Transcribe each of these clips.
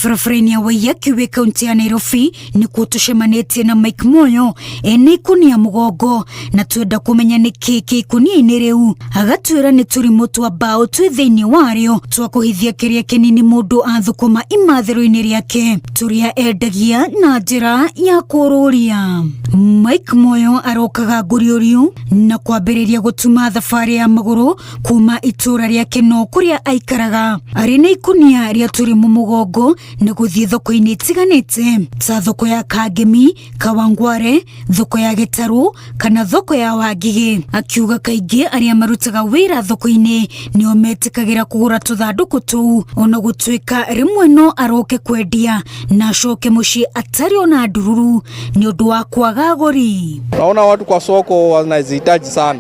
Barabara ya Waiyaki kaunti ya Nairobi ni kutushemanĩtie na Mike Moyo ene ikunia mugongo na twenda kumenya niki ikunia-inĩ rĩu agatwĩra nĩ tũrimũ twa mbaũ twĩ thĩinĩ warĩo twa kũhithia kĩrĩa kĩnini mũndũ athũkũma imathero-inĩ rĩake tũrĩa endagia na njĩra ya kũrũria. Mike Moyo arokaga Ngũriũriũ na kwambĩrĩria gũtuma thabarĩ ya magũrũ kuma itũra rĩake no kũrĩa aikaraga arĩ na ikunia rĩa tũrimũ mugongo na gũthiĩ thoko-inĩ itiganĩte ta thoko ya Kangemi, Kawangware, thoko ya Gĩtarũ kana thoko ya Wangigĩ. Akiuga kaingĩ arĩa marutaga wĩra thoko-inĩ nĩo metĩkagĩra kũgũra tũthandũkũ tũu ona gũtuĩka rĩmwe no aroke kwendia na acoke mũciĩ atarĩ ona ndururu nĩ ũndũ wa kwaga agũri. Naona watu kwa soko wanazihitaji sana.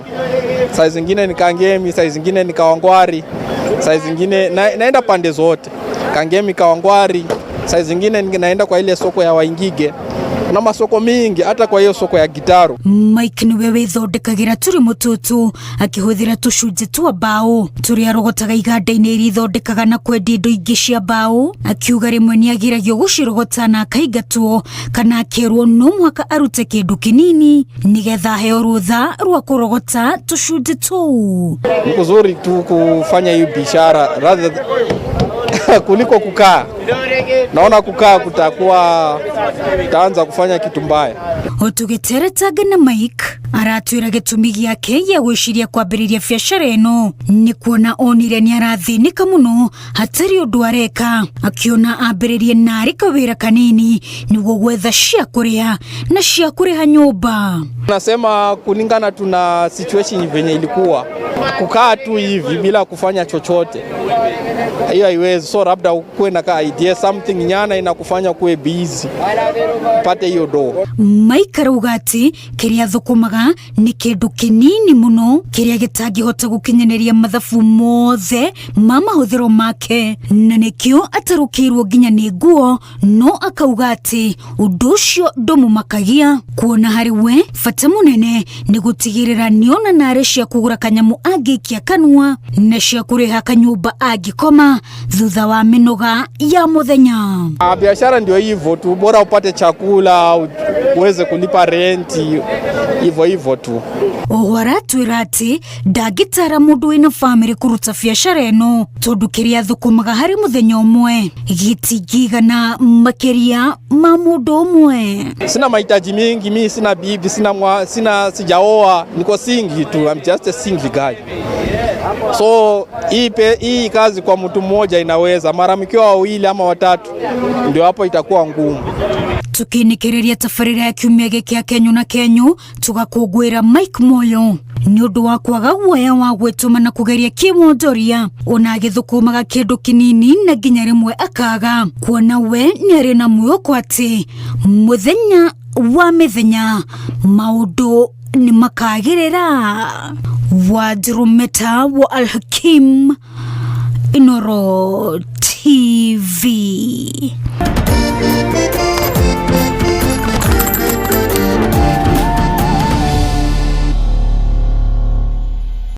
Saa zingine ni Kangemi, saa zingine ni Kawangware, saa zingine naenda pande zote. Kangemi, Kawangware, saa zingine naenda kwa ile soko ya Waingige. Kuna masoko mingi hata kwa hiyo soko ya Gĩtarũ. Mike niwe wĩthondekagĩra tũrimũ tũtũ akĩhũthĩra tũcunjĩ twa mbaũ tũrĩa arogotaga iganda-inĩ iria ithondekaga na kwendia indo ingĩ cia mbaũ. Akiuga rĩmwe nĩ agiragio gũcirogota na akaingatwo kana akerwo no mũhaka arute kĩndũ kĩnini nĩgetha aheo rũtha rwa kũrogota tũcunjĩ tũu. Ni kuzuri tu kufanya hiyo biashara rather kuliko kukaa. Naona kukaa kutaanza kufanya kitu mbaya. Tũgĩteretanga na Mike aratwĩra gĩtũmi gĩake gĩa gwĩciria kwambĩrĩria biacara ĩno nĩ kuona onire nĩ arathĩnĩka mũno hatarĩ ũndũ areka akiona ambĩrĩrie narĩ kawĩra kanini nĩguo gwetha cia kũrĩa na cia kũrĩha nyũmba. Nasema kulingana tuna situation venye ilikuwa kukaa tu hivi bila kufanya chochote hiyo haiwezi. So labda ukuwe na idea something nyana inakufanya kuwe busy pate hiyo do. Mike arauga atĩ kĩrĩa thũkũmaga nĩ kĩndũ kĩnini mũno kĩrĩa gĩtangĩhota gũkinyanĩria mathabu mothe ma mahũthĩro make na nĩkĩo atarũkĩirwo nginya nĩ nguo, no akauga atĩ ũndũ ũcio ndũmũmakagia kuona harĩ we bata mũnene nĩ gũtigĩrĩra nĩona narĩ cia kũgũra kanyamũ angĩikia kanua na cia kũrĩha kanyũmba angĩkoma thutha wa mĩnoga ya mũthenya. Biashara ndio hivyo tu, bora upate chakula uweze kulipa renti hivyo tu. Oho aratwĩra atĩ ndangĩtara mũndũ wĩna famĩlĩ kũruta biacara ĩno tondũ kĩrĩa thũkũmaga harĩ mũthenya ũmwe gĩtingĩigana makĩria ma mũndũ ũmwe. Sina mahitaji mingi, mimi sina bibi, sijaoa, niko single tu. I'm just a single guy. So hii kazi kwa mtu mmoja inaweza, mara mkiwa wawili ama watatu ndio hapo itakuwa ngumu. Tukinikĩrĩria tabarĩra ya kiumia gĩkĩ Kenyũ na Kenyũ tũgakũngũĩra Mike Moyo nĩ ũndũ wa kwaga guoya wa gwĩtũma na kũgeria kĩmonjoria ona agĩthũkũmaga kĩndũ kĩnini na nginya rĩmwe akaga kuona we nĩ arĩ na mwĩhoko atĩ mũthenya wa mĩthenya maũndũ nĩ makagĩrĩra. Wanjirũ Meta wa Al Hakim, Inooro.